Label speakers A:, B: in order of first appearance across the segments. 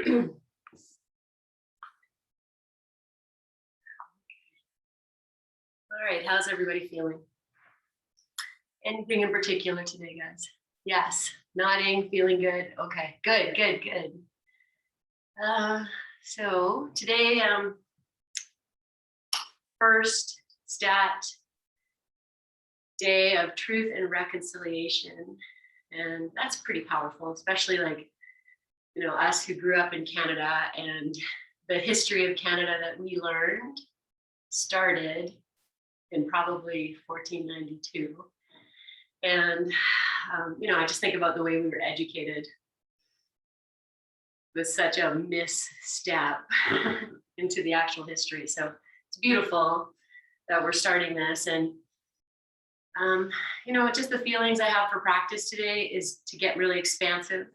A: All right, how's everybody feeling? Anything in particular today, guys? Yes, nodding, feeling good. Okay, good, good, good. So today, first stat day of truth and reconciliation. And that's pretty powerful, especially like, you know, us who grew up in Canada, and the history of Canada that we learned started in probably 1492. And, you know, I just think about the way we were educated with such a misstep into the actual history. So it's beautiful that we're starting this. And, you know, just the feelings I have for practice today is to get really expansive.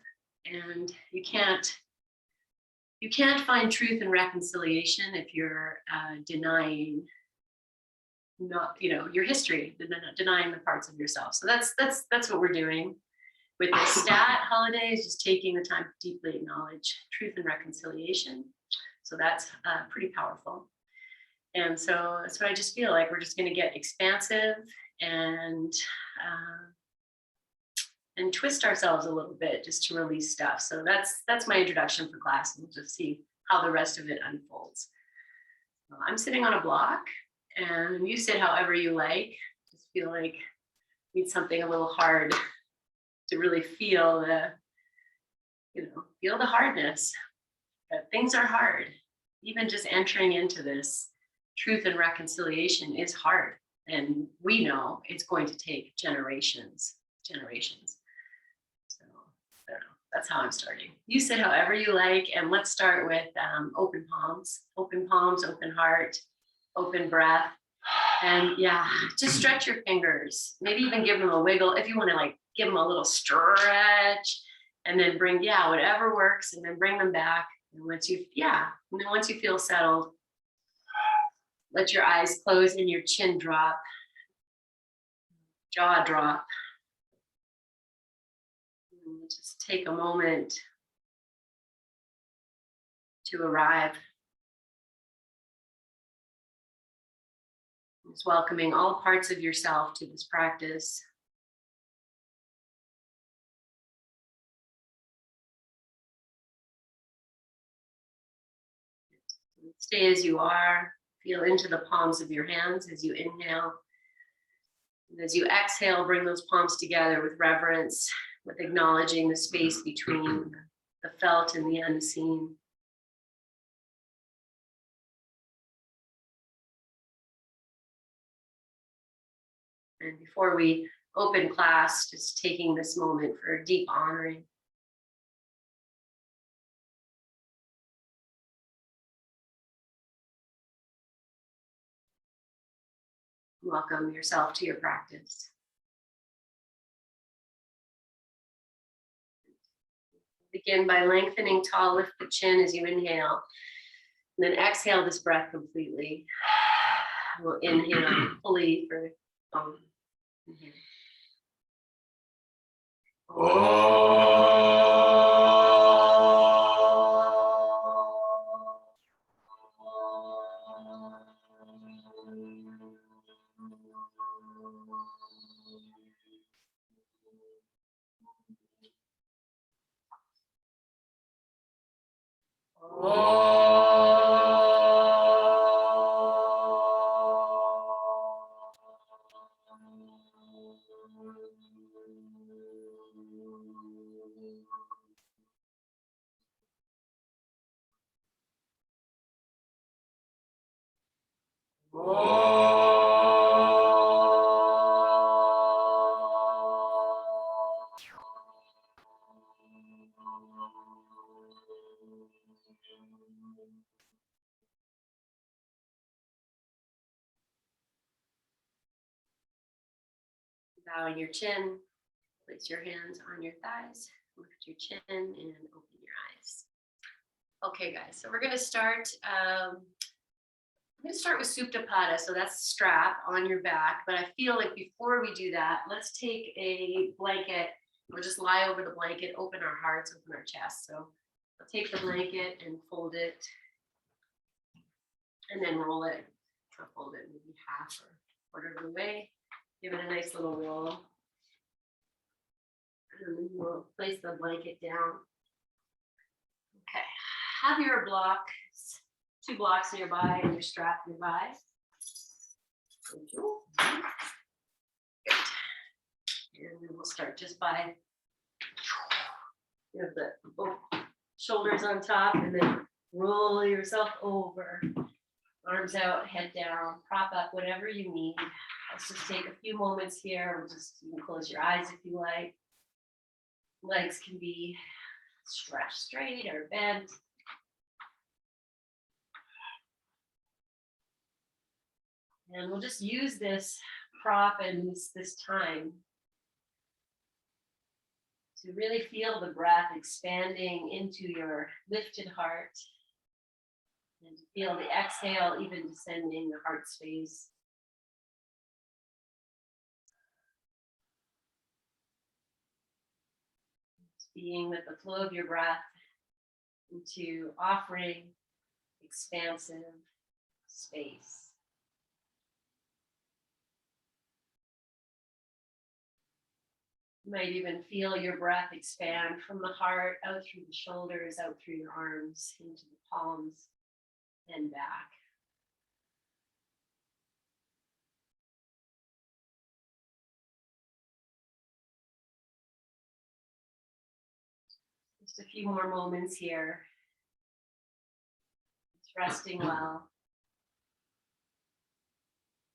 A: And you can't find truth and reconciliation if you're denying your history, denying the parts of yourself. So that's what we're doing with this stat holiday, is just taking the time to deeply acknowledge truth and reconciliation. So that's pretty powerful. And so that's what I just feel like. We're just going to get expansive and twist ourselves a little bit just to release stuff. So that's my introduction for class, and we'll just see how the rest of it unfolds. I'm sitting on a block, and you sit however you like. Just feel like you need something a little hard to really feel the hardness. That things are hard. Even just entering into this truth and reconciliation is hard. And we know it's going to take generations. So I don't know, that's how I'm starting. You sit however you like, and let's start with open palms, open heart, open breath. And yeah, just stretch your fingers. Maybe even give them a wiggle if you want to, like give them a little stretch, and then bring, whatever works, and then bring them back. And once you feel settled, let your eyes close and your chin drop, jaw drop. And just take a moment to arrive. Just welcoming all parts of yourself to this practice. Stay as you are. Feel into the palms of your hands as you inhale. And as you exhale, bring those palms together with reverence, with acknowledging the space between the felt and the unseen. And before we open class, just taking this moment for a deep honoring. Welcome yourself to your practice. Begin by lengthening tall, lift the chin as you inhale, and then exhale this breath completely. We'll inhale fully for inhale. Bowing your chin, place your hands on your thighs, lift your chin, and open your eyes. Okay, guys, so we're going to start. I'm going to start with Supta Pada, so that's strap on your back. But I feel like before we do that, let's take a blanket. We'll just lie over the blanket, open our hearts, open our chest. So I'll take the blanket and fold it and then roll it. I'll fold it maybe half or quarter of the way. Give it a nice little roll. And then we'll place the blanket down. Okay, have your blocks, 2 blocks nearby and your strap nearby. Good. And then we'll start just by the both shoulders on top and then roll yourself over. Arms out, head down, prop up, whatever you need. Let's just take a few moments here. We'll just, you can close your eyes if you like. Legs can be stretched straight or bent. And we'll just use this prop and this time to really feel the breath expanding into your lifted heart. And to feel the exhale even descending the heart space. Being with the flow of your breath into offering expansive space. You might even feel your breath expand from the heart out through the shoulders, out through your arms, into the palms and back. Just a few more moments here. It's resting well.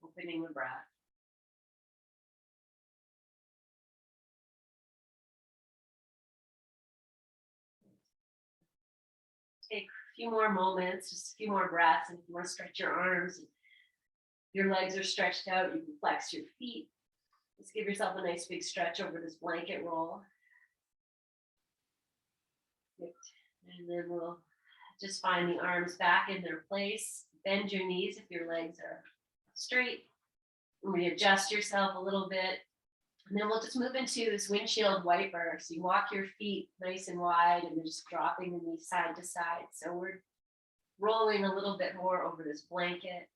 A: Opening the breath. Take a few more moments, just a few more breaths, and if you want to stretch your arms, your legs are stretched out, you can flex your feet. Just give yourself a nice big stretch over this blanket roll. And then we'll just find the arms back in their place. Bend your knees if your legs are straight. And readjust yourself a little bit. And then we'll just move into this windshield wiper. So you walk your feet nice and wide and then just dropping the knees side to side. So we're rolling a little bit more over this blanket,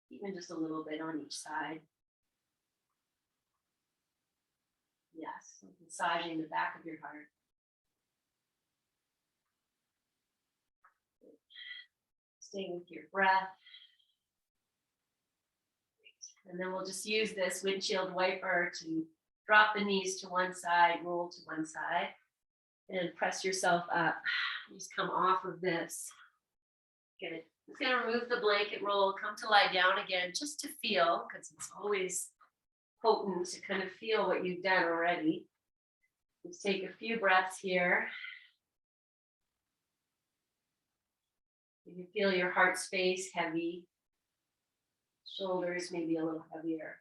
A: even just a little bit on each side. Yes, massaging the back of your heart. Stay with your breath. And then we'll just use this windshield wiper to drop the knees to one side, roll to one side, and press yourself up. Just come off of this. Good. Just gonna remove the blanket roll, come to lie down again, just to feel, because it's always potent to kind of feel what you've done already. Let's take a few breaths here. You can feel your heart space heavy, shoulders maybe a little heavier.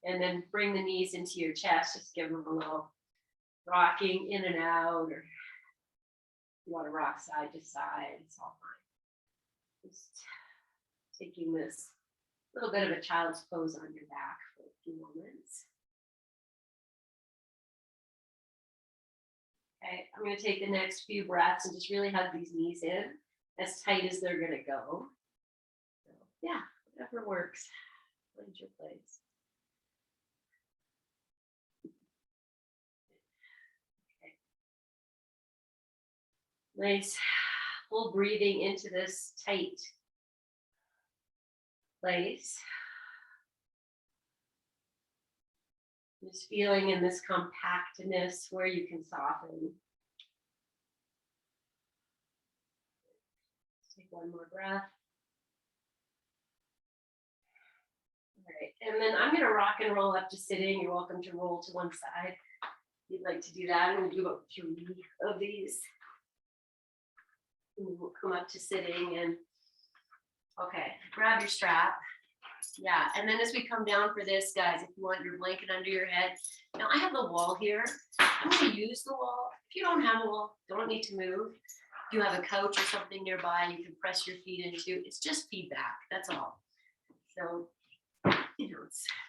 A: And then bring the knees into your chest, just give them a little rocking in and out, or you want to rock side to side, it's all fine. Just taking this little bit of a child's pose on your back for a few moments. Okay, I'm going to take the next few breaths and just really hug these knees in as tight as they're going to go. So, yeah, whatever works. Find your place. Okay. Nice, full breathing into this tight place. Just feeling in this compactness where you can soften. Take one more breath. All right, and then I'm going to rock and roll up to sitting. You're welcome to roll to one side if you'd like to do that. I'm going to do about 3 of these. And we'll come up to sitting and, okay, grab your strap. Yeah, and then as we come down for this, guys, if you want your blanket under your head, now I have the wall here. I'm going to use the wall. If you don't have a wall, don't need to move. If you have a couch or something nearby, you can press your feet into. It's just feedback, that's all. So, you know,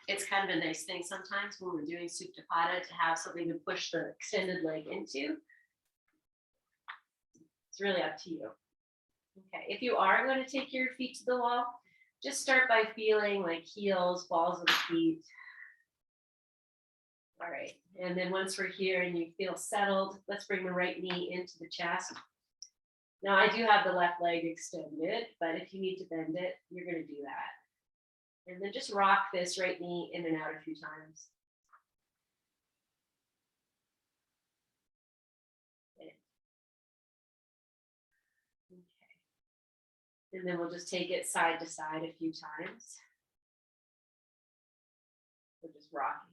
A: it's kind of a nice thing sometimes when we're doing Supta Pada to have something to push the extended leg into. It's really up to you. Okay, if you are going to take your feet to the wall, just start by feeling like heels, balls of the feet. All right, and then once we're here and you feel settled, let's bring the right knee into the chest. Now I do have the left leg extended, but if you need to bend it, you're going to do that. And then just rock this right knee in and out a few times. Okay. And then we'll just take it side to side a few times. We're just rocking.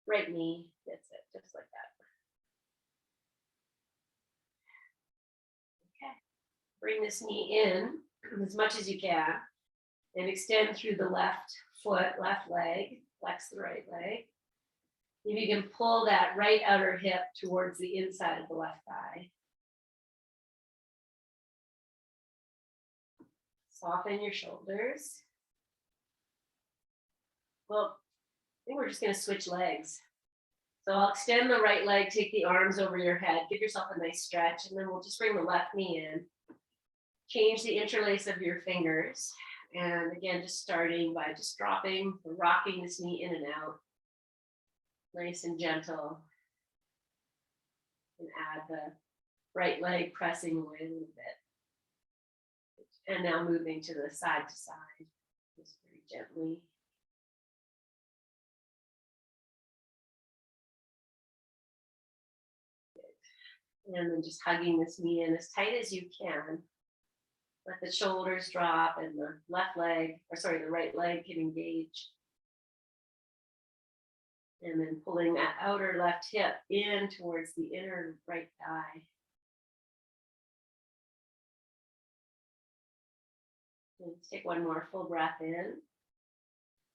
A: Right knee, that's it, just like that. Okay, bring this knee in as much as you can and extend through the left foot, left leg, flex the right leg. If you can pull that right outer hip towards the inside of the left thigh. Soften your shoulders. Well, I think we're just going to switch legs. So I'll extend the right leg, take the arms over your head, give yourself a nice stretch, and then we'll just bring the left knee in. Change the interlace of your fingers. And again, just starting by just dropping, rocking this knee in and out. Nice and gentle. And add the right leg pressing away a little bit. And now moving to the side, just very gently. And then just hugging this knee in as tight as you can. Let the shoulders drop and the the right leg can engage. And then pulling that outer left hip in towards the inner right thigh. And take one more full breath in.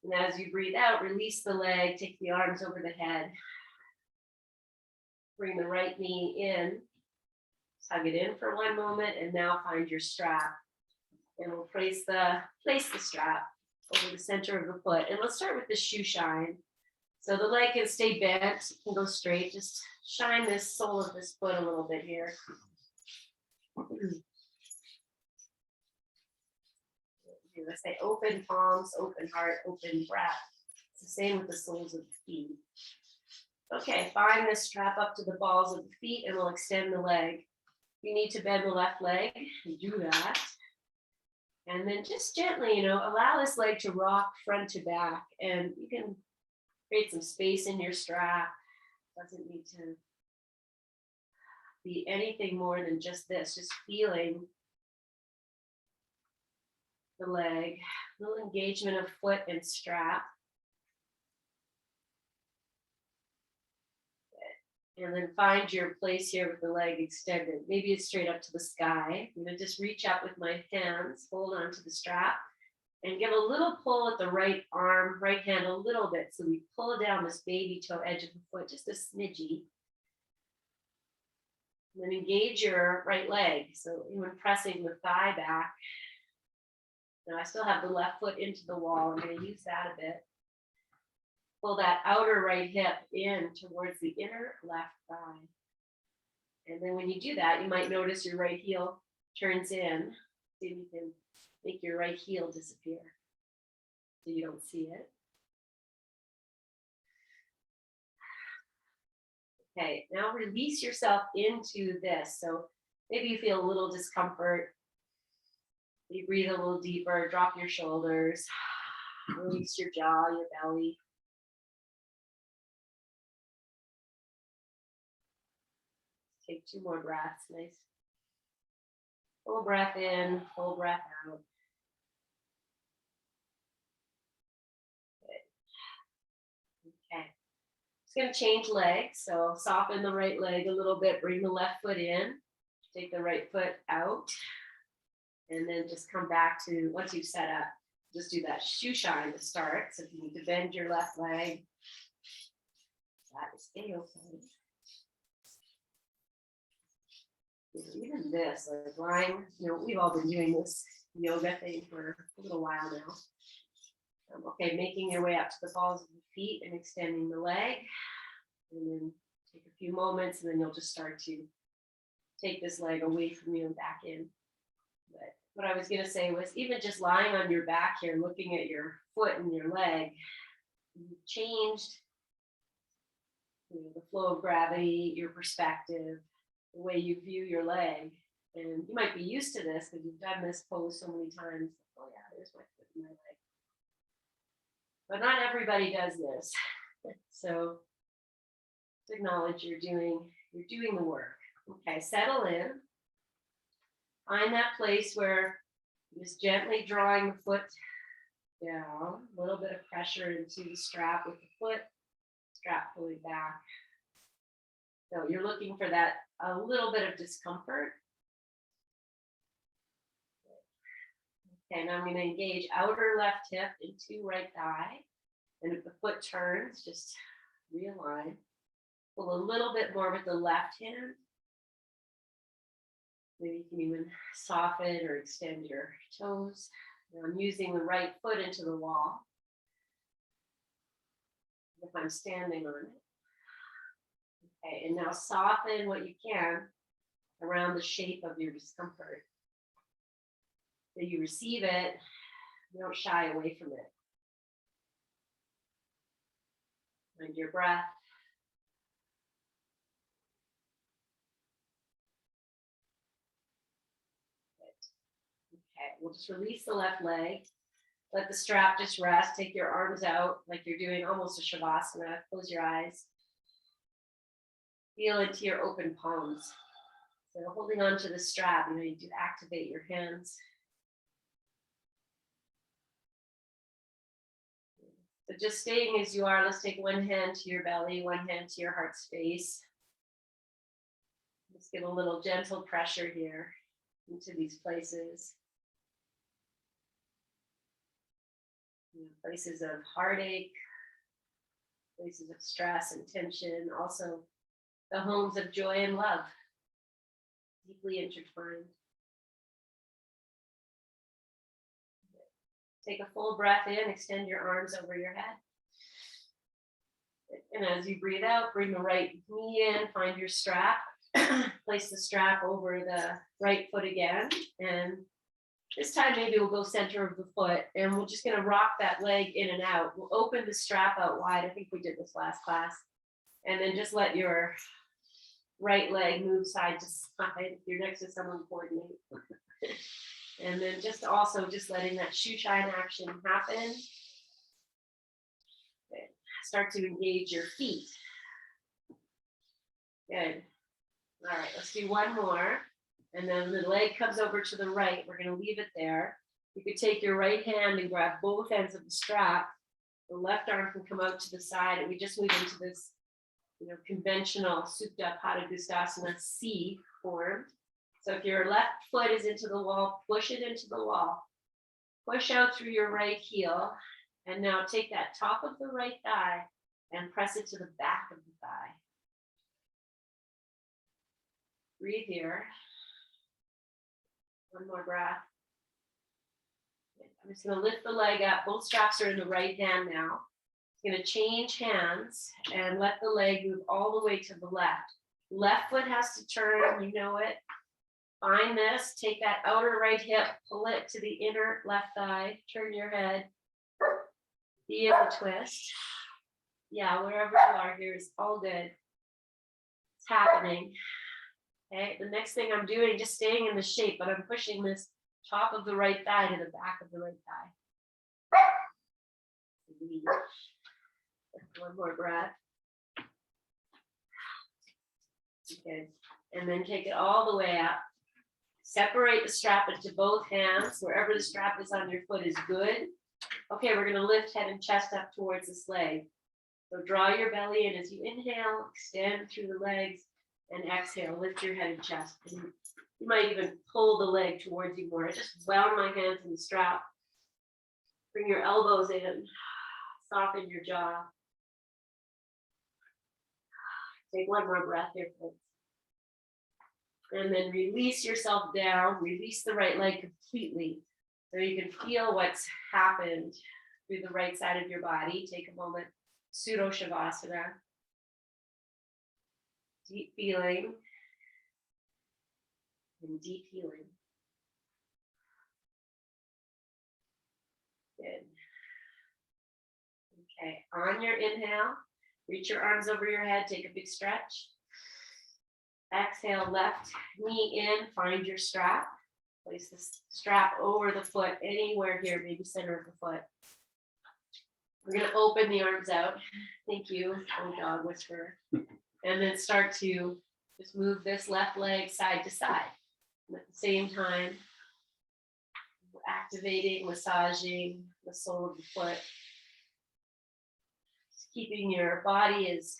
A: And as you breathe out, release the leg, take the arms over the head. Bring the right knee in, hug it in for one moment, and now find your strap. And we'll place the strap over the center of the foot. And let's start with the shoe shine. So the leg can stay bent, it can go straight. Just shine this sole of this foot a little bit here. Let's say open palms, open heart, open breath. It's the same with the soles of the feet. Okay, find this strap up to the balls of the feet and we'll extend the leg. You need to bend the left leg, do that. And then just gently, allow this leg to rock front to back. And you can create some space in your strap. Doesn't need to be anything more than just this, just feeling the leg, little engagement of foot and strap. And then find your place here with the leg extended. Maybe it's straight up to the sky. I'm going to just reach up with my hands, hold on to the strap, and give a little pull at the right arm, right hand a little bit. So we pull down this baby toe edge of the foot, just a smidgy. And then engage your right leg. So even pressing the thigh back. Now I still have the left foot into the wall. I'm going to use that a bit. Pull that outer right hip in towards the inner left thigh. And then when you do that, you might notice your right heel turns in. See if you can make your right heel disappear so you don't see it. Okay, now release yourself into this. So maybe you feel a little discomfort. You breathe a little deeper, drop your shoulders, release your jaw, your belly. Take 2 more breaths, nice. Full breath in, full breath out. Good. Okay. Just gonna change legs. So soften the right leg a little bit, bring the left foot in, take the right foot out, and then just come back to, once you've set up, just do that shoe shine to start. So if you need to bend your left leg, that is A-okay. Even this, like lying, we've all been doing this yoga thing for a little while now. Okay, making your way up to the balls of the feet and extending the leg. And then take a few moments and then you'll just start to take this leg away from you and back in. But what I was going to say was even just lying on your back here, looking at your foot and your leg, you've changed the flow of gravity, your perspective, the way you view your leg. And you might be used to this because you've done this pose so many times. Oh yeah, there's my foot and my leg. But not everybody does this. So acknowledge you're doing the work. Okay, settle in. Find that place where you're just gently drawing the foot down, a little bit of pressure into the strap with the foot, strap pulling back. So you're looking for that, a little bit of discomfort. Okay, now I'm going to engage outer left hip into right thigh. And if the foot turns, just realign. Pull a little bit more with the left hand. Maybe you can even soften or extend your toes. Now I'm using the right foot into the wall. If I'm standing on it. Okay, and now soften what you can around the shape of your discomfort. So you receive it, you don't shy away from it. Find your breath. Okay, we'll just release the left leg. Let the strap just rest. Take your arms out like you're doing almost a Shavasana. Close your eyes. Feel into your open palms. So holding on to the strap, you do activate your hands. So just staying as you are, let's take one hand to your belly, one hand to your heart space. Let's give a little gentle pressure here into these places. Places of heartache, places of stress and tension, also the homes of joy and love, deeply intertwined. Take a full breath in, extend your arms over your head. And as you breathe out, bring the right knee in, find your strap, place the strap over the right foot again. And this time, maybe we'll go center of the foot and we're just gonna rock that leg in and out. We'll open the strap out wide. I think we did this last class. And then just let your right leg move side to side. If you're next to someone, coordinate. And then just letting that shoe shine action happen. Okay. Start to engage your feet. Good. All right, let's do one more. And then the leg comes over to the right. We're going to leave it there. You could take your right hand and grab both ends of the strap. The left arm can come out to the side, and we just move into this, conventional Supta Padangusthasana C form. So if your left foot is into the wall, push it into the wall. Push out through your right heel. And now take that top of the right thigh and press it to the back of the thigh. Breathe here. One more breath. I'm just going to lift the leg up. Both straps are in the right hand now. I'm going to change hands and let the leg move all the way to the left. Left foot has to turn, you know it. Find this, take that outer right hip, pull it to the inner left thigh, turn your head, feel the twist. Yeah, wherever you are here is all good. It's happening. Okay, the next thing I'm doing, just staying in the shape, but I'm pushing this top of the right thigh to the back of the right thigh. One more breath. Okay, and then take it all the way up. Separate the strap into both hands. Wherever the strap is on your foot is good. Okay, we're going to lift head and chest up towards this leg. So draw your belly in as you inhale, extend through the legs, and exhale, lift your head and chest. And you might even pull the leg towards you more. I just wound my hands in the strap. Bring your elbows in, soften your jaw. Take one more breath here, folks. And then release yourself down, release the right leg completely. So you can feel what's happened through the right side of your body. Take a moment, pseudo Shavasana. Deep feeling. and deep healing. Good. Okay, on your inhale, reach your arms over your head, take a big stretch. Exhale, left knee in, find your strap. Place the strap over the foot, anywhere here, maybe center of the foot. We're gonna open the arms out. Thank you, oh dog whisperer. And then start to just move this left leg side to side. And at the same time, activating, massaging the sole of the foot. Just keeping your body as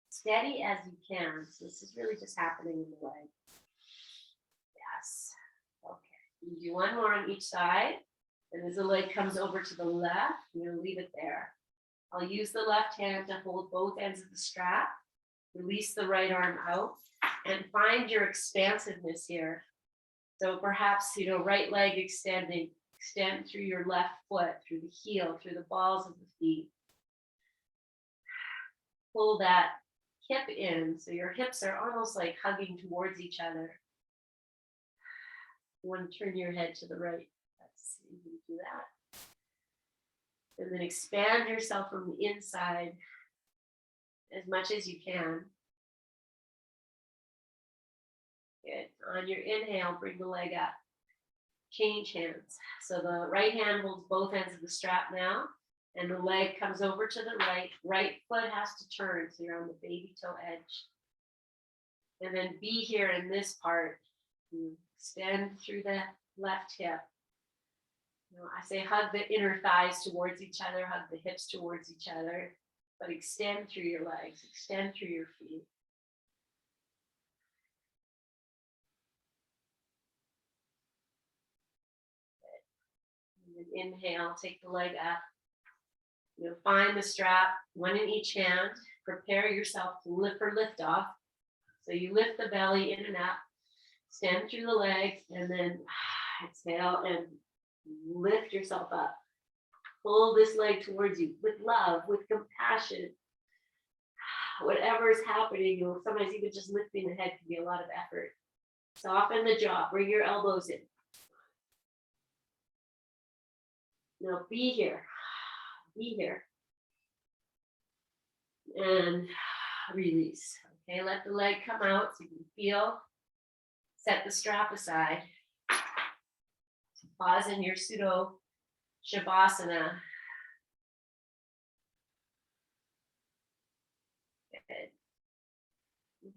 A: steady as you can. So this is really just happening in the leg. Yes. Okay. You do one more on each side. And as the leg comes over to the left, you're going to leave it there. I'll use the left hand to hold both ends of the strap. Release the right arm out and find your expansiveness here. So perhaps, right leg extending, extend through your left foot, through the heel, through the balls of the feet. Pull that hip in, so your hips are almost like hugging towards each other. You want to turn your head to the right. Let's see if you can do that. And then expand yourself from the inside as much as you can. Good. On your inhale, bring the leg up. Change hands. So the right hand holds both ends of the strap now, and the leg comes over to the right. Right foot has to turn, so you're on the baby toe edge. And then be here in this part. Extend through the left hip. I say hug the inner thighs towards each other, hug the hips towards each other, but extend through your legs, extend through your feet. And then inhale, take the leg up. Find the strap, one in each hand. Prepare yourself to lift for lift off. So you lift the belly in and up, stand through the legs, and then exhale and lift yourself up. Pull this leg towards you with love, with compassion. Whatever is happening, sometimes even just lifting the head can be a lot of effort. Soften the jaw, bring your elbows in. Now be here, and release. Okay, let the leg come out so you can feel. Set the strap aside. Pause in your pseudo Shavasana. Good.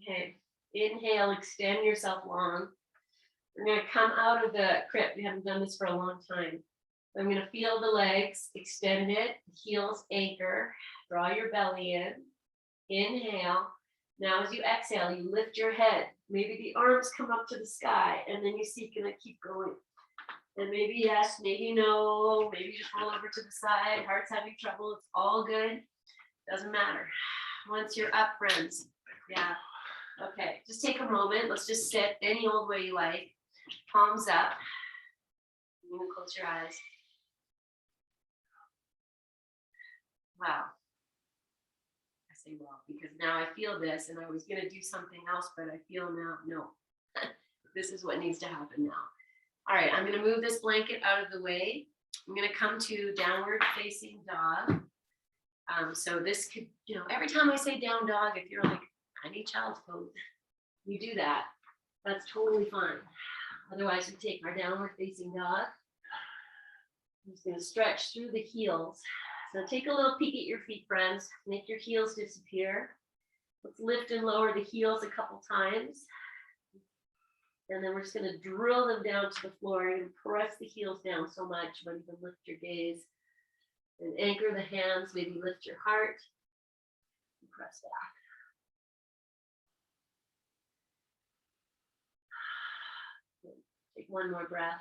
A: Okay, inhale, extend yourself long. We're going to come out of the crypt. We haven't done this for a long time. I'm going to feel the legs, extend it, heels anchor, draw your belly in. Inhale. Now as you exhale, you lift your head. Maybe the arms come up to the sky, and then you see, can I keep going? And maybe yes, maybe no, maybe just roll over to the side. Heart's having trouble, it's all good. Doesn't matter. Once you're up, friends. Yeah. Okay, just take a moment. Let's just sit any old way you like. Palms up. You can close your eyes. Wow. I say wow, because now I feel this, and I was going to do something else, but I feel now, no. This is what needs to happen now. All right, I'm going to move this blanket out of the way. I'm going to come to downward facing dog. So this could, every time I say down dog, if you're like, I need child's pose, you do that. That's totally fine. Otherwise, we take our downward facing dog. I'm just going to stretch through the heels. So take a little peek at your feet, friends. Make your heels disappear. Let's lift and lower the heels a couple times. And then we're just going to drill them down to the floor and press the heels down so much. You might even lift your gaze and anchor the hands. Maybe lift your heart and press back. Take one more breath.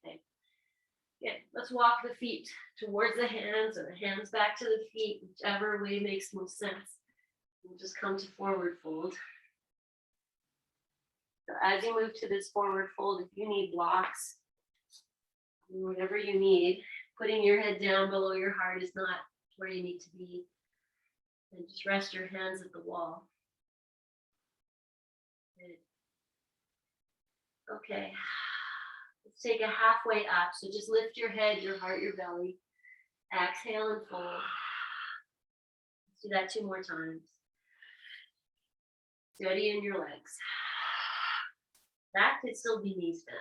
A: Okay. Good. Let's walk the feet towards the hands or the hands back to the feet, whichever way makes most sense. We'll just come to forward fold. So as you move to this forward fold, if you need blocks, whatever you need, putting your head down below your heart is not where you need to be. And just rest your hands at the wall. Good. Okay. Let's take a halfway up. So just lift your head, your heart, your belly. Exhale and fold. Let's do that 2 more times. Steady in your legs. That could still be knees bent.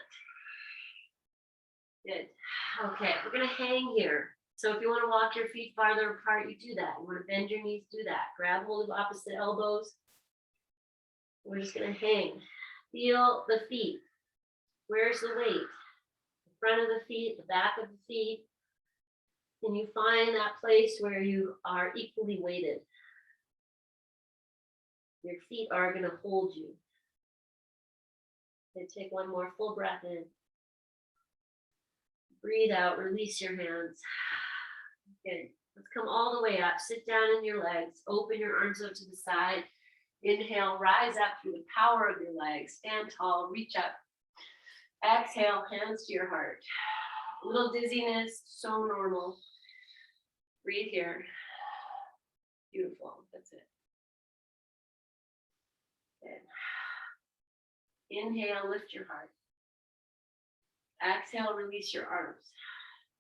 A: Good. Okay, we're going to hang here. So if you want to walk your feet farther apart, you do that. You want to bend your knees, do that. Grab hold of opposite elbows. We're just going to hang. Feel the feet. Where's the weight? The front of the feet, the back of the feet. Can you find that place where you are equally weighted? Your feet are going to hold you. Okay, take one more full breath in. Breathe out, release your hands. Good. Let's come all the way up. Sit down in your legs. Open your arms out to the side. Inhale, rise up through the power of your legs. Stand tall, reach up. Exhale, hands to your heart. A little dizziness, so normal. Breathe here. Beautiful. That's it. Good. Inhale, lift your heart. Exhale, release your arms.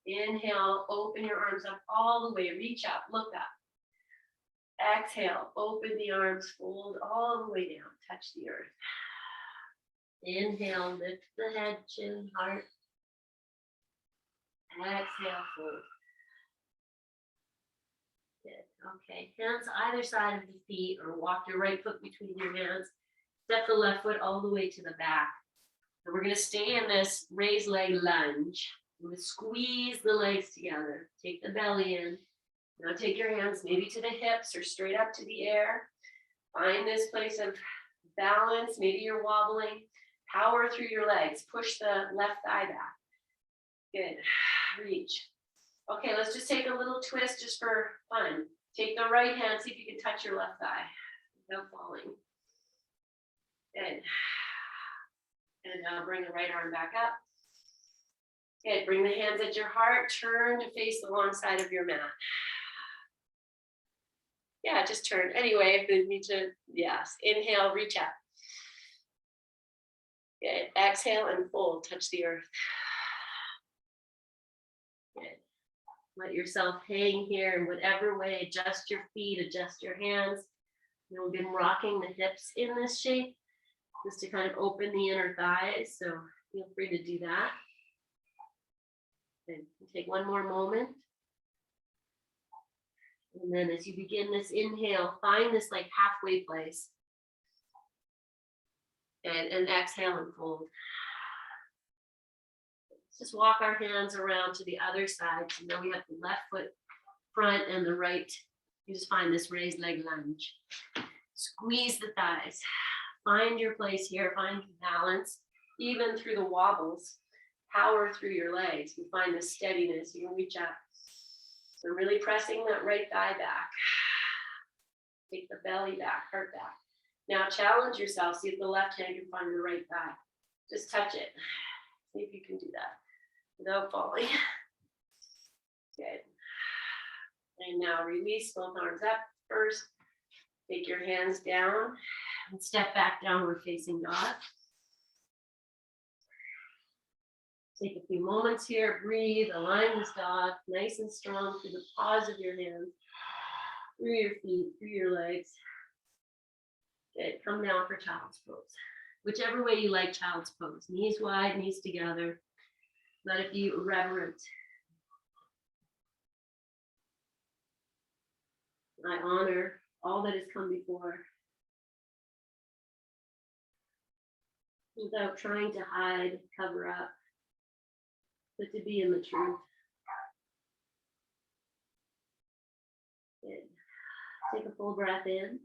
A: Inhale, open your arms up all the way. Reach up, look up. Exhale, open the arms, fold all the way down. Touch the earth. Inhale, lift the head, chin, heart. Exhale, fold. Good. Okay, hands either side of the feet, or walk your right foot between your hands. Step the left foot all the way to the back. And we're going to stay in this raised leg lunge. We're going to squeeze the legs together. Take the belly in. Now take your hands maybe to the hips or straight up to the air. Find this place of balance. Maybe you're wobbling. Power through your legs. Push the left thigh back. Good. Reach. Okay, let's just take a little twist just for fun. Take the right hand. See if you can touch your left thigh without falling. Good. And now bring the right arm back up. Good. Bring the hands at your heart. Turn to face the long side of your mat. Yeah, just turn. Anyway, if you need to, yes. Inhale, reach up. Good. Exhale and fold. Touch the earth. Good. Let yourself hang here in whatever way. Adjust your feet, adjust your hands. We've been rocking the hips in this shape just to kind of open the inner thighs. So feel free to do that. And take one more moment. And then as you begin this inhale, find this like halfway place. And exhale and fold. Let's just walk our hands around to the other side. So now we have the left foot front and the right. You just find this raised leg lunge. Squeeze the thighs. Find your place here. Find balance, even through the wobbles. Power through your legs. You find the steadiness. You can reach up. So really pressing that right thigh back. Take the belly back, heart back. Now challenge yourself. See if the left hand can find the right thigh. Just touch it. See if you can do that without falling. Good. And now release both arms up first. Take your hands down and step back downward facing dog. Take a few moments here, breathe, align this dog nice and strong through the paws of your hands, through your feet, through your legs. Good, come down for child's pose. Whichever way you like child's pose, knees wide, knees together. Let it be reverent. I honor all that has come before without trying to hide, cover up, but to be in the truth. Good. Take a full breath in.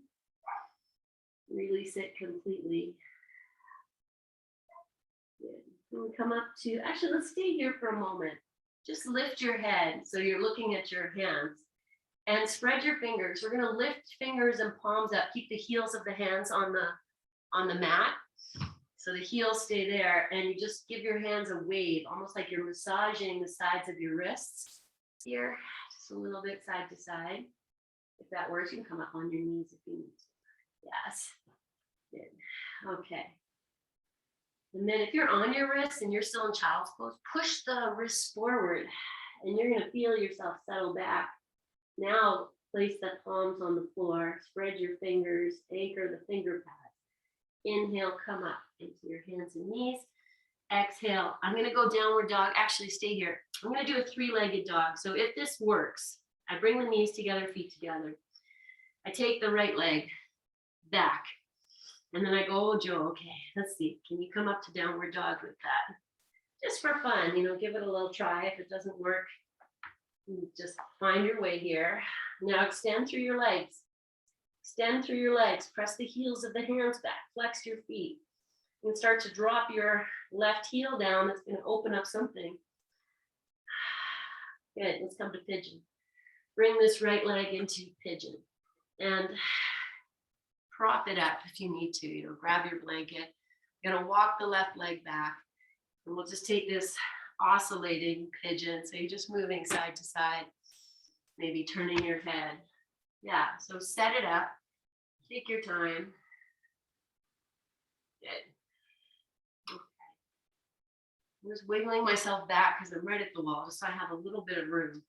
A: Release it completely. Good. We'll come up to, actually, let's stay here for a moment. Just lift your head so you're looking at your hands and spread your fingers. We're going to lift fingers and palms up. Keep the heels of the hands on the mat. So the heels stay there, and you just give your hands a wave, almost like you're massaging the sides of your wrists here, just a little bit side to side. If that works, you can come up on your knees if you need to. Yes. Good. Okay. And then if you're on your wrists and you're still in child's pose, push the wrists forward and you're going to feel yourself settle back. Now place the palms on the floor, spread your fingers, anchor the finger pads. Inhale, come up into your hands and knees. Exhale, I'm going to go downward dog. Actually, stay here. I'm going to do a three-legged dog. So if this works, I bring the knees together, feet together. I take the right leg back. And then I go, oh, Joe, okay, let's see. Can you come up to downward dog with that? Just for fun, give it a little try. If it doesn't work, just find your way here. Now extend through your legs. Extend through your legs. Press the heels of the hands back. Flex your feet. And start to drop your left heel down. That's going to open up something. Good. Let's come to pigeon. Bring this right leg into pigeon. And prop it up if you need to. Grab your blanket. You're going to walk the left leg back. And we'll just take this oscillating pigeon. So you're just moving side to side. Maybe turning your head. Yeah. So set it up. Take your time. Good. I'm just wiggling myself back because I'm right at the wall, just so I have a little bit of room.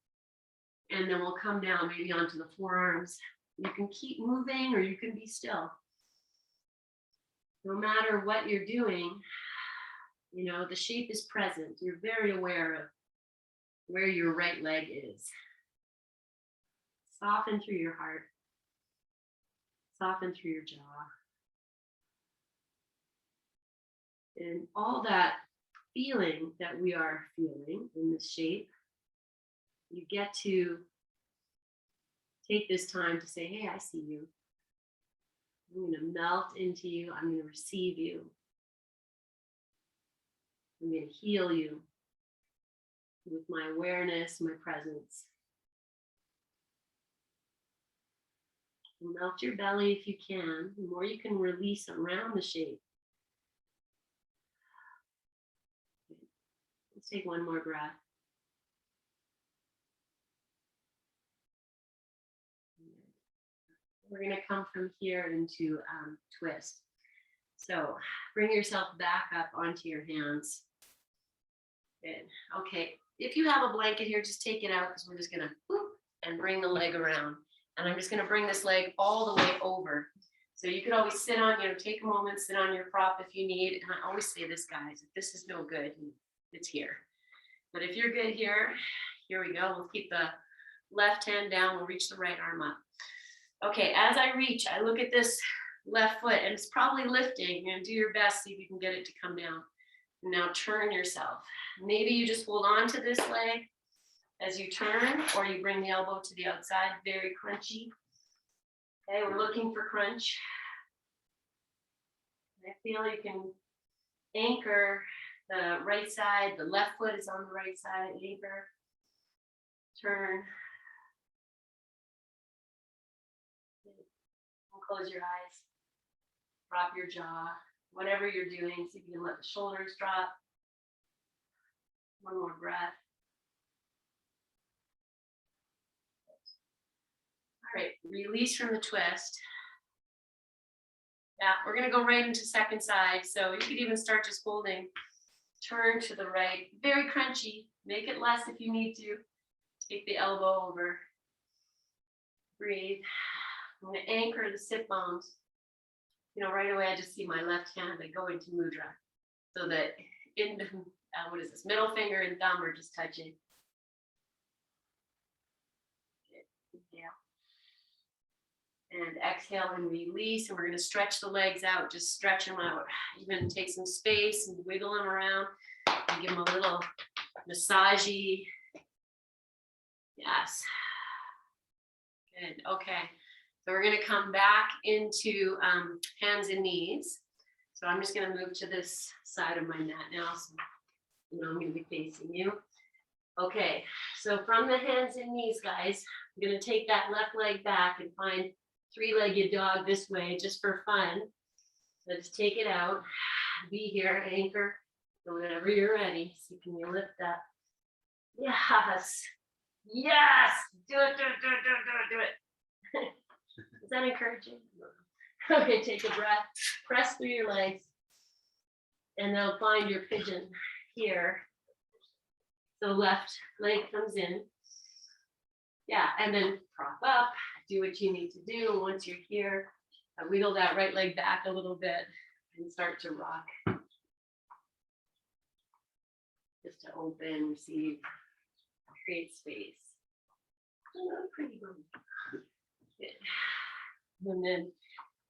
A: And then we'll come down maybe onto the forearms. You can keep moving or you can be still. No matter what you're doing, the shape is present. You're very aware of where your right leg is. Soften through your heart. Soften through your jaw. And all that feeling that we are feeling in this shape, you get to take this time to say, hey, I see you. I'm going to melt into you. I'm going to receive you. I'm going to heal you with my awareness, my presence. Melt your belly if you can. The more you can release around the shape. Let's take one more breath. We're going to come from here into twist. So bring yourself back up onto your hands. Good. Okay. If you have a blanket here, just take it out because we're just going to and bring the leg around. And I'm just going to bring this leg all the way over. So you could always sit on, take a moment, sit on your prop if you need. And I always say this, guys, if this is no good, it's here. But if you're good here we go. We'll keep the left hand down. We'll reach the right arm up. Okay, as I reach, I look at this left foot and it's probably lifting. You're going to do your best, see if you can get it to come down. And now turn yourself. Maybe you just hold on to this leg as you turn, or you bring the elbow to the outside, very crunchy. Okay, we're looking for crunch. I feel you can anchor the right side, the left foot is on the right side, anchor, turn. Close your eyes, drop your jaw, whatever you're doing, see if you can let the shoulders drop. One more breath. All right, release from the twist. Yeah, we're gonna go right into second side. So you could even start just holding, turn to the right, very crunchy, make it less if you need to. Take the elbow over, breathe. I'm going to anchor the sit bones. Right away, I just see my left hand. I go into mudra so that middle finger and thumb are just touching. Inhale. And exhale and release. And we're going to stretch the legs out. Just stretch them out. Even take some space and wiggle them around. And give them a little massagey. Yes. Good. Okay. So we're going to come back into hands and knees. So I'm just going to move to this side of my mat now. So I'm going to be facing you. Okay, so from the hands and knees, guys, I'm going to take that left leg back and find three-legged dog this way, just for fun. Let's take it out. Be here, anchor. So whenever you're ready, so can you lift up? Yes. Yes. Do it. Is that encouraging? Okay, take a breath, press through your legs, and now find your pigeon here. So left leg comes in. Yeah, and then prop up, do what you need to do. Once you're here, wiggle that right leg back a little bit and start to rock. Just to open, receive, create space. Pretty good. And then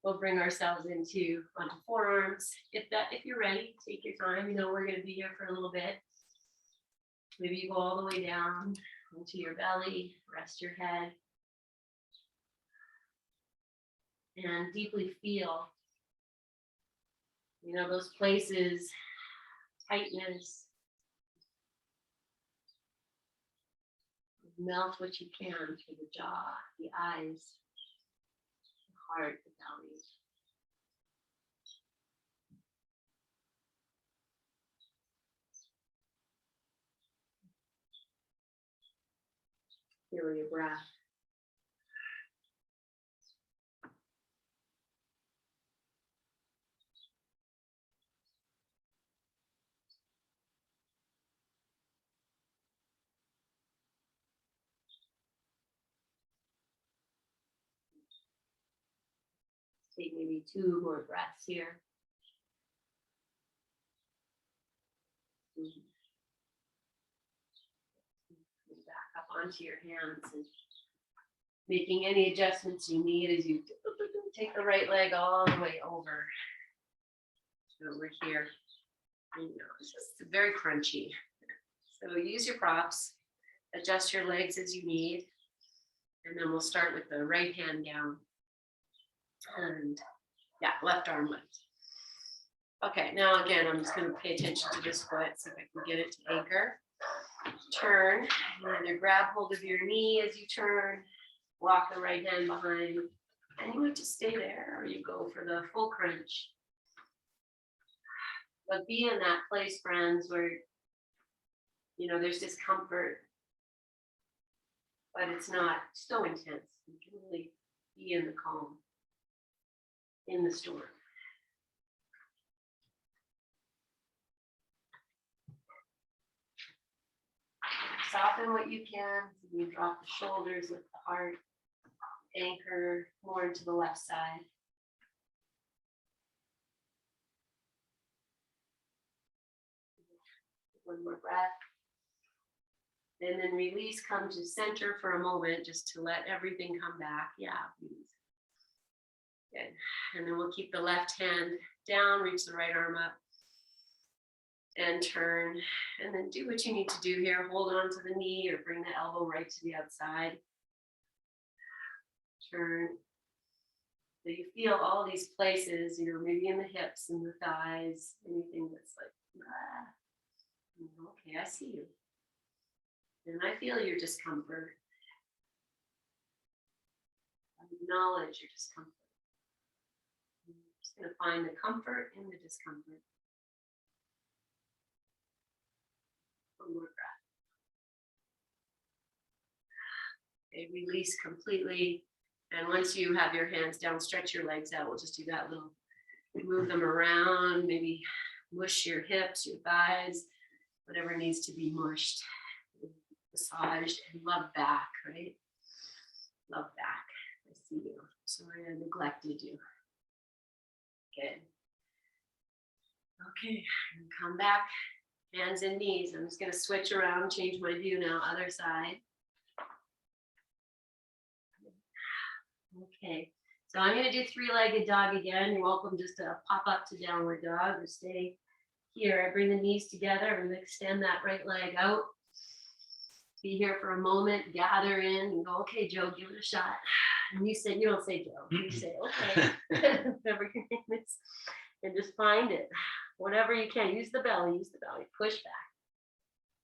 A: we'll bring ourselves onto forearms. If you're ready, take your time. You know, we're going to be here for a little bit. Maybe you go all the way down into your belly, rest your head, and deeply feel, you know, those places, tightness. Melt what you can through the jaw, the eyes, the heart, the belly. Feel your breath. Take maybe 2 more breaths here. Back up onto your hands and making any adjustments you need as you take the right leg all the way over. So we're here. You know, it's just very crunchy. So use your props, adjust your legs as you need, and then we'll start with the right hand down. And yeah, left arm lift. Okay, now again, I'm just going to pay attention to this foot, see if I can get it to anchor. Turn, and either grab hold of your knee as you turn, walk the right hand behind, and you would just stay there, or you go for the full crunch. But be in that place, friends, where, you know, there's discomfort, but it's not so intense. You can really be in the calm, in the storm. Soften what you can. You drop the shoulders, lift the heart, anchor more into the left side. One more breath. And then release, come to center for a moment, just to let everything come back. Yeah, please. Good. And then we'll keep the left hand down, reach the right arm up, and turn. And then do what you need to do here. Hold on to the knee or bring the elbow right to the outside. Turn. So you feel all these places, you know, maybe in the hips and the thighs, anything that's like, okay, I see you. And I feel your discomfort. I acknowledge your discomfort. I'm just going to find the comfort in the discomfort. One more breath. Okay, release completely. And once you have your hands down, stretch your legs out. We'll just do that little, move them around, maybe mush your hips, your thighs, whatever needs to be mushed, massaged, and love back, right? Love back. I see you. Sorry I neglected you. Good. Okay, and come back, hands and knees. I'm just going to switch around, change my view now, other side. Okay, so I'm going to do 3-legged dog again. You're welcome just to pop up to downward dog or stay here. I bring the knees together and extend that right leg out. Be here for a moment, gather in and go, okay, Joe, give it a shot. And you say, you don't say Joe, you say, okay, whatever your name is, and just find it. Whatever you can, use the belly, push back.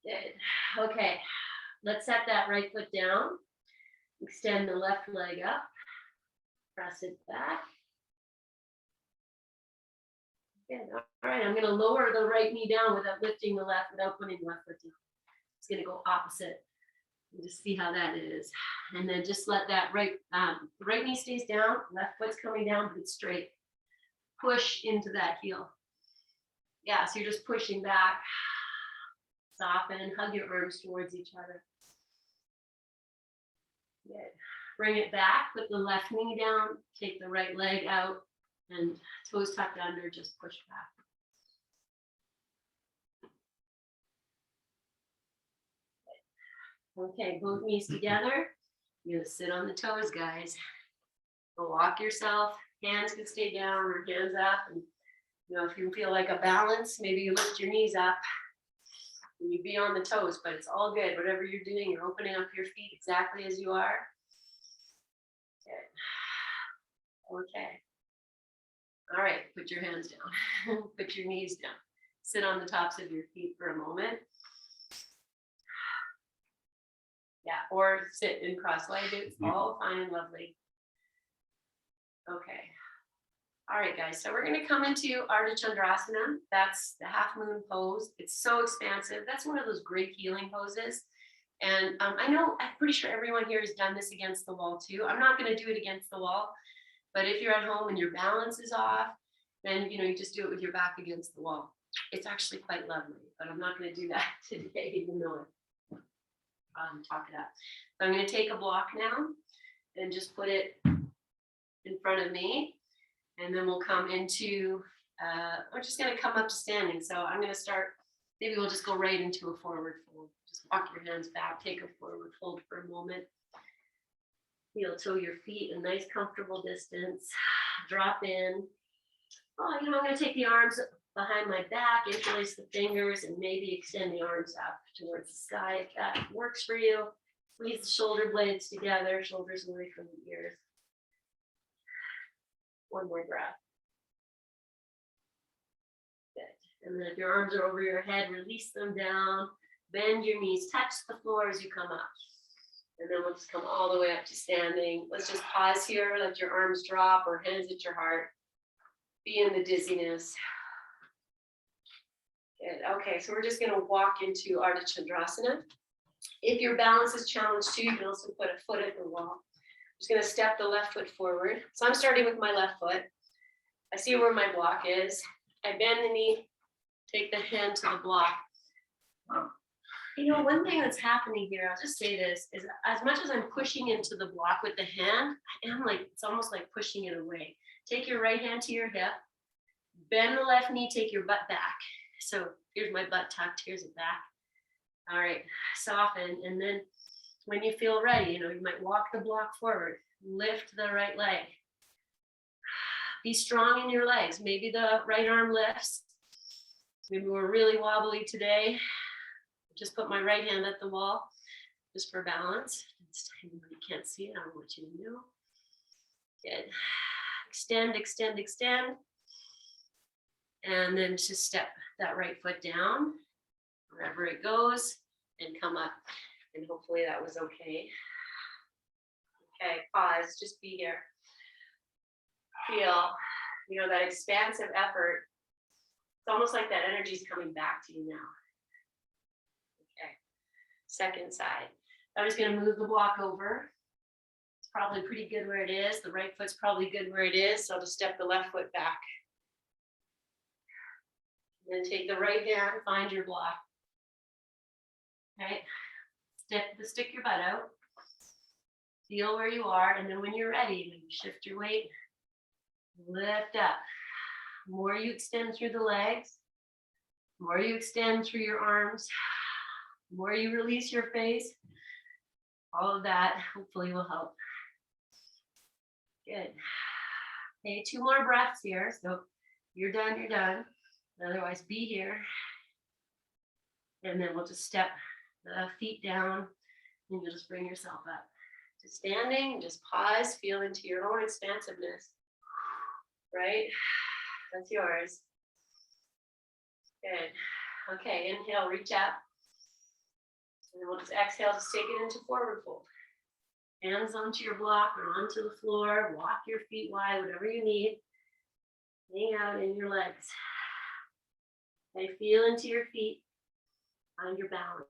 A: Good. Okay, let's set that right foot down. Extend the left leg up. Press it back. Good. All right, I'm going to lower the right knee down without lifting the left, without putting the left foot down. It's going to go opposite. And just see how that is. And then just let that right knee stays down, left foot's coming down, but it's straight. Push into that heel. Yeah, so you're just pushing back. Soften, hug your arms towards each other. Good. Bring it back, put the left knee down, take the right leg out, and toes tucked under, just push back. Okay, both knees together. You're gonna sit on the toes, guys. Go walk yourself. Hands can stay down or hands up. And if you feel like a balance, maybe you lift your knees up and you be on the toes, but it's all good. Whatever you're doing, you're opening up your feet exactly as you are. Good. Okay. All right, put your hands down. Put your knees down. Sit on the tops of your feet for a moment. Yeah, or sit in cross-legged. It's all fine and lovely. Okay. All right, guys. So we're going to come into Ardha Chandrasana. That's the half moon pose. It's so expansive. That's one of those great healing poses. And I'm pretty sure everyone here has done this against the wall too. I'm not going to do it against the wall, but if you're at home and your balance is off, then you just do it with your back against the wall. It's actually quite lovely, but I'm not going to do that today, even though talk it up. So I'm going to take a block now and just put it in front of me, and then we'll come into, we're just going to come up to standing. So I'm going to start, maybe we'll just go right into a forward fold. Just walk your hands back, take a forward fold for a moment. Heel toe your feet a nice comfortable distance. Drop in. Oh, I'm going to take the arms behind my back, interlace the fingers, and maybe extend the arms up towards the sky if that works for you. Squeeze the shoulder blades together, shoulders away from the ears. One more breath. Good. And then if your arms are over your head, release them down. Bend your knees, touch the floor as you come up. And then we'll just come all the way up to standing. Let's just pause here, let your arms drop or hands at your heart. Be in the dizziness. Good. Okay, so we're just going to walk into Ardha Chandrasana. If your balance is challenged too, you can also put a foot at the wall. I'm just going to step the left foot forward. So I'm starting with my left foot. I see where my block is. I bend the knee, take the hand to the block. One thing that's happening here, I'll just say this, is as much as I'm pushing into the block with the hand, I am it's almost like pushing it away. Take your right hand to your hip, bend the left knee, take your butt back. So here's my butt tucked, here's it back. All right, soften. And then when you feel ready, you might walk the block forward, lift the right leg. Be strong in your legs. Maybe the right arm lifts. Maybe we're really wobbly today. Just put my right hand at the wall just for balance. You can't see it, I want you to know. Good. Extend, extend, extend. And then just step that right foot down, wherever it goes, and come up. And hopefully that was okay. Okay, pause, just be here. Feel, that expansive effort. It's almost like that energy is coming back to you now. Okay, second side. I'm just gonna move the block over. It's probably pretty good where it is. The right foot's probably good where it is, so I'll just step the left foot back. Then take the right hand, find your block. Okay, stick your butt out. Feel where you are, and then when you're ready, maybe shift your weight, lift up. The more you extend through the legs, the more you extend through your arms, the more you release your face, all of that hopefully will help. Good. Okay, 2 more breaths here. So you're done, you're done. Otherwise, be here. And then we'll just step the feet down and you'll just bring yourself up to standing. Just pause, feel into your own expansiveness. Right? That's yours. Good. Okay, inhale, reach up. And then we'll just exhale, just take it into forward fold. Hands onto your block or onto the floor. Walk your feet wide, whatever you need. Hang out in your legs. Okay, feel into your feet. Find your balance.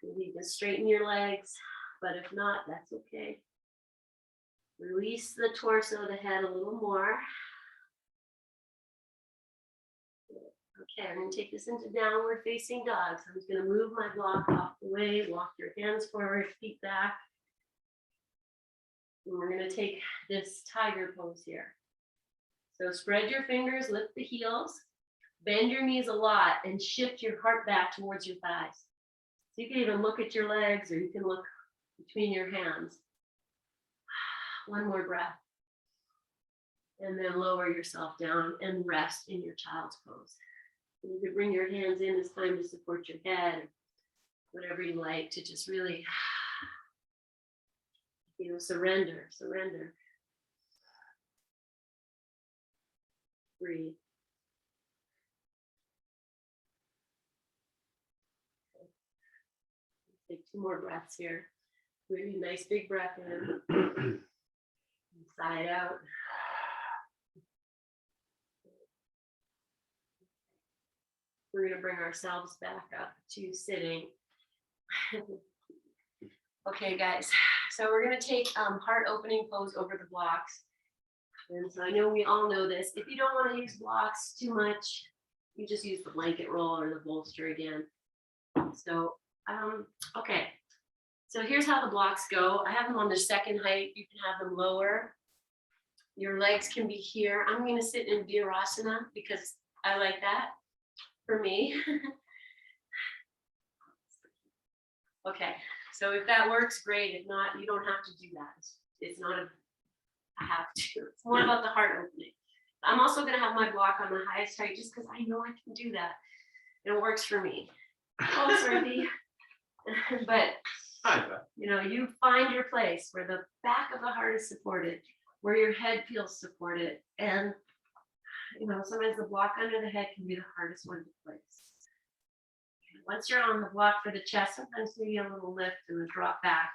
A: Maybe you can straighten your legs, but if not, that's okay. Release the torso, the head a little more. Okay, I'm going to take this into downward facing dog. So I'm just going to move my block off the way, walk your hands forward, feet back. And we're going to take this tiger pose here. So spread your fingers, lift the heels, bend your knees a lot, and shift your heart back towards your thighs. So you can even look at your legs, or you can look between your hands. One more breath. And then lower yourself down and rest in your child's pose. You can bring your hands in. It's time to support your head, whatever you like, to just really, surrender. Breathe. Take 2 more breaths here. Really nice big breath in. Side out. We're going to bring ourselves back up to sitting. Okay, guys. So we're going to take heart opening pose over the blocks. And so I know we all know this. If you don't want to use blocks too much, you just use the blanket roll or the bolster again. So, okay. So here's how the blocks go. I have them on the second height. You can have them lower. Your legs can be here. I'm going to sit in Virasana because I like that for me. Okay, so if that works, great. If not, you don't have to do that. It's not a have to. It's more about the heart opening. I'm also going to have my block on the highest height just because I know I can do that. It works for me. Oh, sorry. But you find your place where the back of the heart is supported, where your head feels supported, and sometimes the block under the head can be the hardest one to place. Once you're on the block for the chest, sometimes maybe a little lift and a drop back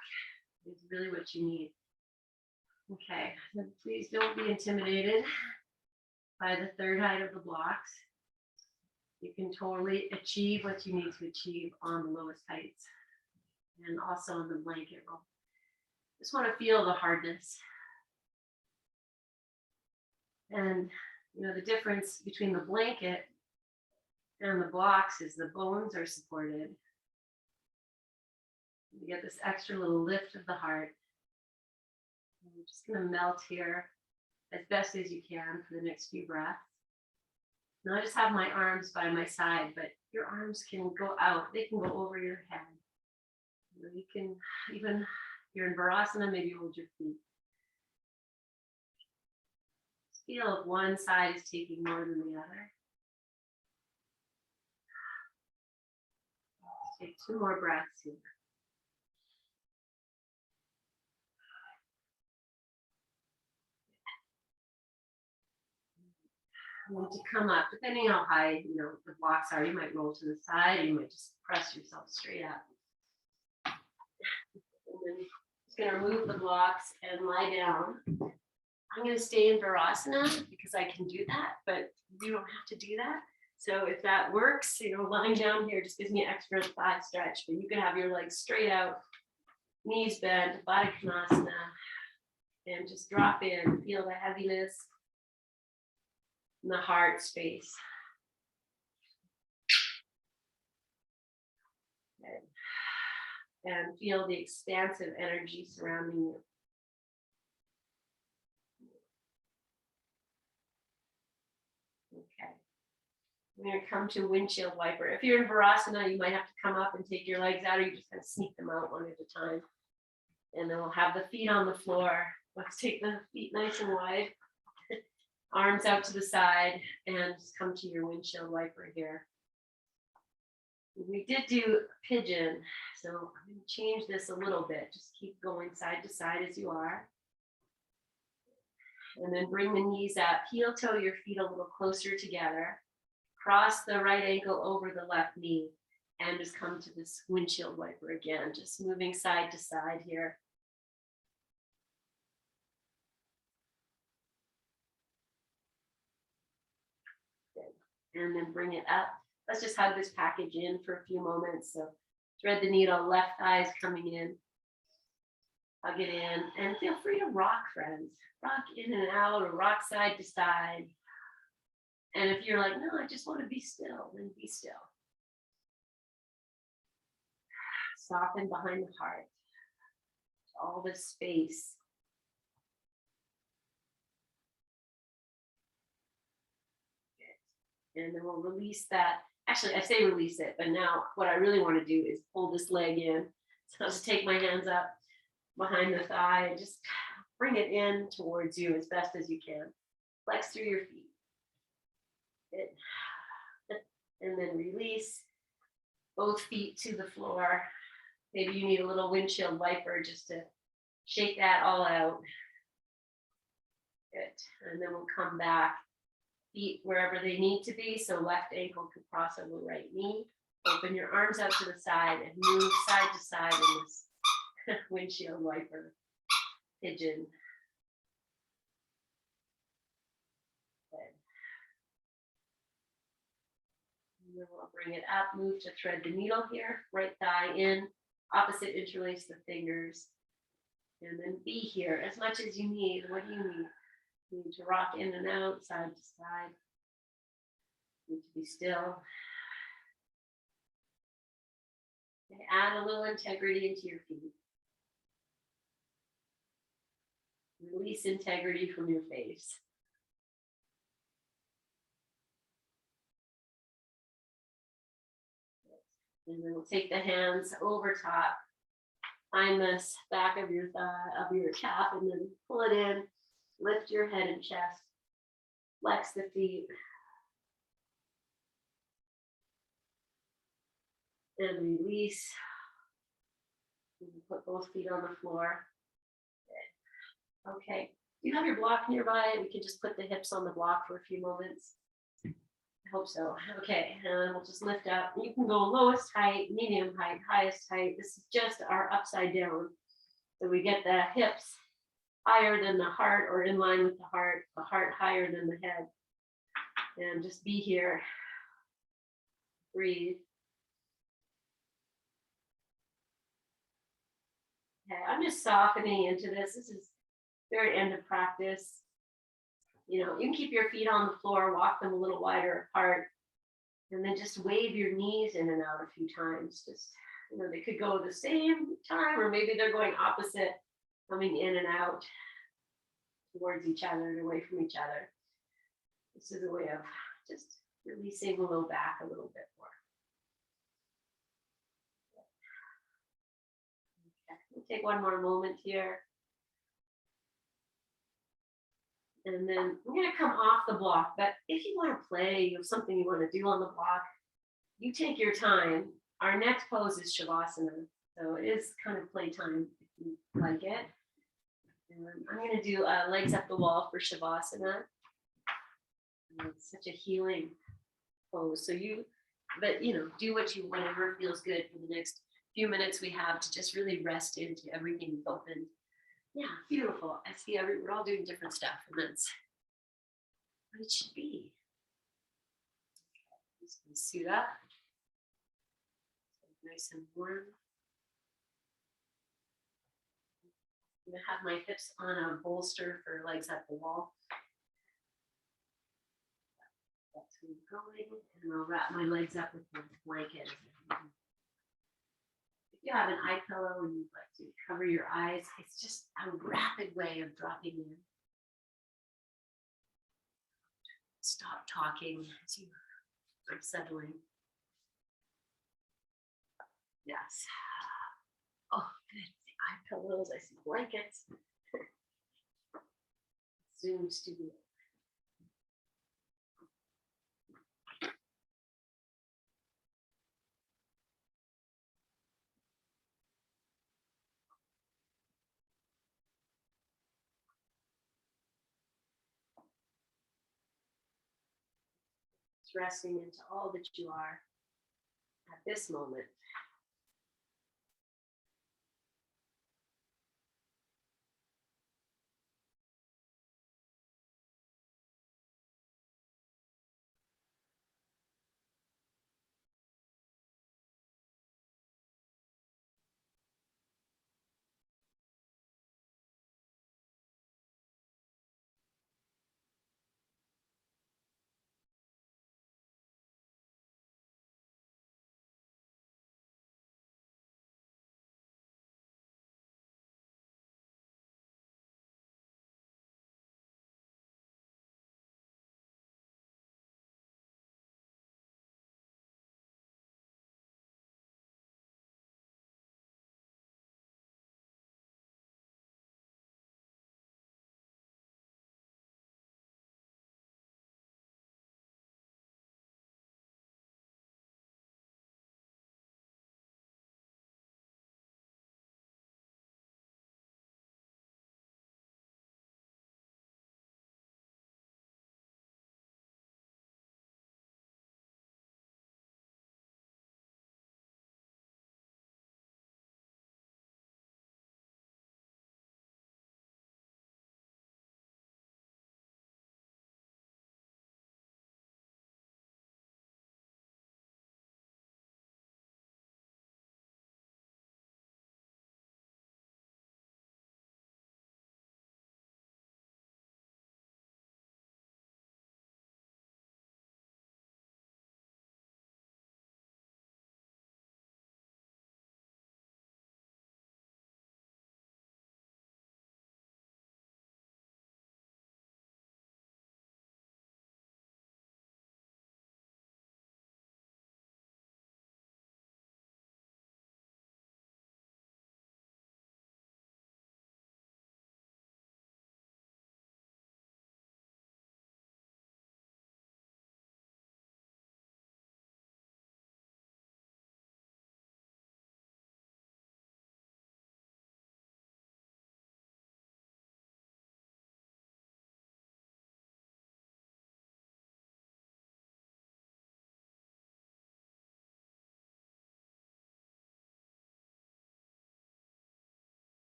A: is really what you need. Okay, then please don't be intimidated by the third height of the blocks. You can totally achieve what you need to achieve on the lowest heights and also on the blanket roll. Just want to feel the hardness. And the difference between the blanket and the blocks is the bones are supported. You get this extra little lift of the heart. I'm just going to melt here as best as you can for the next few breaths. Now I just have my arms by my side, but your arms can go out. They can go over your head. You can even, if you're in Virasana, maybe hold your feet. Just feel if one side is taking more than the other. Take 2 more breaths here. I want to come up, depending how high the blocks are. You might roll to the side, or you might just press yourself straight up. And then I'm just going to remove the blocks and lie down. I'm going to stay in Virasana because I can do that, but you don't have to do that. So if that works, lying down here just gives me extra thigh stretch, but you can have your legs straight out, knees bent, Baddha Konasana, and just drop in, feel the heaviness in the heart space. And feel the expansive energy surrounding you. Okay. We're going to come to Windshield Wiper. If you're in Virasana, you might have to come up and take your legs out, or you just kind of sneak them out one at a time. And then we'll have the feet on the floor. Let's take the feet nice and wide. Arms out to the side, and just come to your Windshield Wiper here. We did do pigeon, so I'm going to change this a little bit. Just keep going side to side as you are. And then bring the knees up, heel toe your feet a little closer together. Cross the right ankle over the left knee, and just come to this Windshield Wiper again, just moving side to side here. Good. And then bring it up. Let's just hug this package in for a few moments. So Thread the needle, left thigh is coming in. Hug it in, and feel free to rock, friends. Rock in and out, or rock side to side. And if you're like, no, I just want to be still, then be still. Soften behind the heart. All this space. Good. And then we'll release that. Actually, I say release it, but now what I really want to do is pull this leg in. So I'll just take my hands up behind the thigh and just bring it in towards you as best as you can. Flex through your feet. Good. And then release both feet to the floor. Maybe you need a little windshield wiper just to shake that all out. Good. And then we'll come back, feet wherever they need to be. So left ankle can cross over right knee. Open your arms out to the side and move side to side in this windshield wiper pigeon. Good. And then we'll bring it up, move to thread the needle here, right thigh in, opposite interlace the fingers, and then be here as much as you need. What do you need? You need to rock in and out, side to side. You need to be still. Okay, add a little integrity into your feet. Release integrity from your face. And then we'll take the hands over top. Find this back of your thigh, of your calf, and then pull it in. Lift your head and chest. Flex the feet. And release. And put both feet on the floor. Good. Okay. Do you have your block nearby? We can just put the hips on the block for a few moments. I hope so. Okay, and we'll just lift up. You can go lowest height, medium height, highest height. This is just our upside down. So we get the hips higher than the heart or in line with the heart higher than the head. And just be here. Breathe. Okay, I'm just softening into this. This is very end of practice. You know, you can keep your feet on the floor, walk them a little wider apart, and then just wave your knees in and out a few times. Just, you know, they could go the same time, or maybe they're going opposite, coming in and out towards each other and away from each other. This is a way of just releasing the low back a little bit more. Okay. We'll take one more moment here. And then we're going to come off the block. But if you want to play, you have something you want to do on the block, you take your time. Our next pose is Shavasana. So it is kind of playtime if you like it. And I'm going to do legs up the wall for Shavasana. And it's such a healing pose. So do whatever feels good for the next few minutes we have to just really rest into everything you've opened. Yeah, beautiful. I see we're all doing different stuff, and that's what it should be. Just gonna suit up. Nice and warm. I'm gonna have my hips on a bolster for legs up the wall. That's where I'm going, and I'll wrap my legs up with my blanket. If you have an eye pillow and you'd like to cover your eyes, it's just a rapid way of dropping in. Stop talking as you are settling. Yes. Oh, good. Eye pillows. I see blankets. Zoom studio. Resting into all that you are at this moment.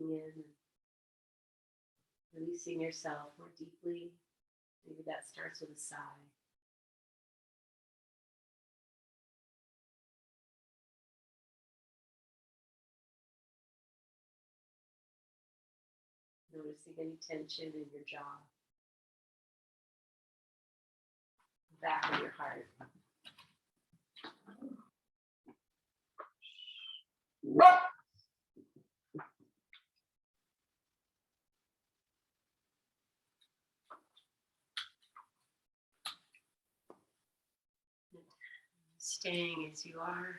A: taking in, releasing yourself more deeply. Maybe that starts with a sigh. Noticing any tension in your jaw, back of your heart. Staying as you are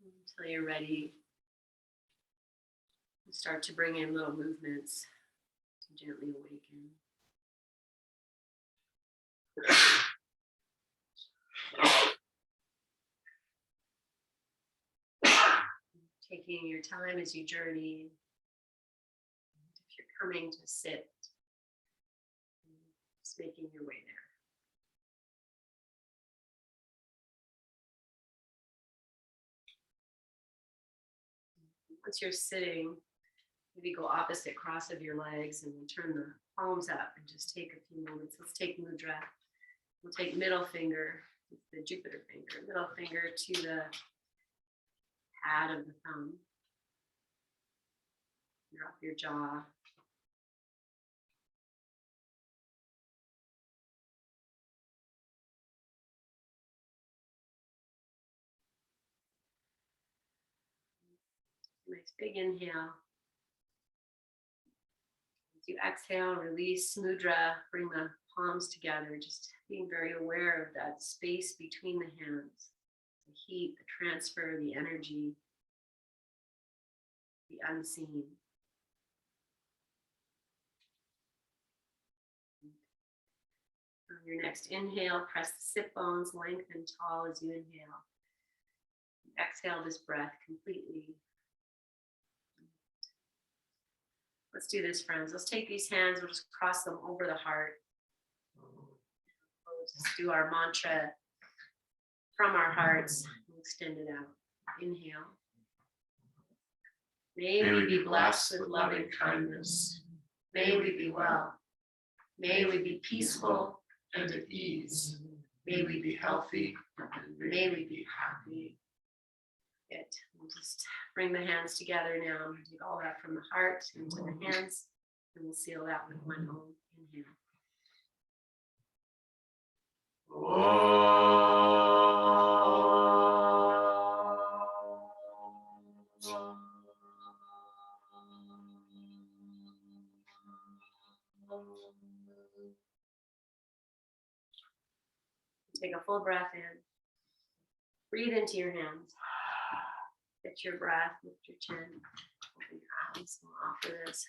A: until you're ready. Start to bring in little movements to gently awaken. Taking your time as you journey. If you're coming to sit, just making your way there. Once you're sitting, maybe go opposite cross of your legs and then turn the palms up and just take a few moments. Let's take mudra. We'll take middle finger, the Jupiter finger, middle finger to the pad of the thumb. Drop your jaw. Nice big inhale. As you exhale, release mudra, bring the palms together, just being very aware of that space between the hands, the heat, the transfer, the energy, the unseen. On your next inhale, press the sit bones, lengthen tall as you inhale. Exhale this breath completely. Let's do this, friends. Let's take these hands, we'll just cross them over the heart. We'll just do our mantra from our hearts. We'll extend it out. Inhale. May we be blessed with loving kindness. May we be well. May we be peaceful and at ease. May we be healthy and may we be happy. Good. We'll just bring the hands together now. Take all that from the heart into the hands, and we'll seal that with one whole inhale. Take a full breath in. Breathe into your hands. Get your breath, lift your chin, open your eyes. We'll offer this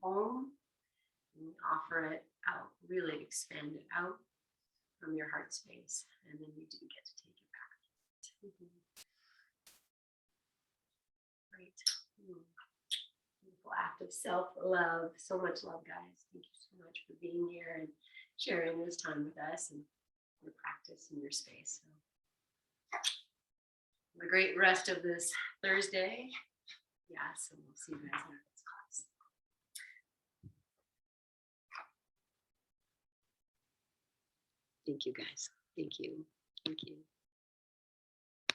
A: home. And we offer it out, really expand it out from your heart space. And then you do get to take it back. Great. Beautiful act of self-love. So much love, guys. Thank you so much for being here and sharing this time with us and your practice in your space. So, have a great rest of this Thursday. Yes, and we'll see you guys in our next class. Thank you, guys. Thank you. Thank you.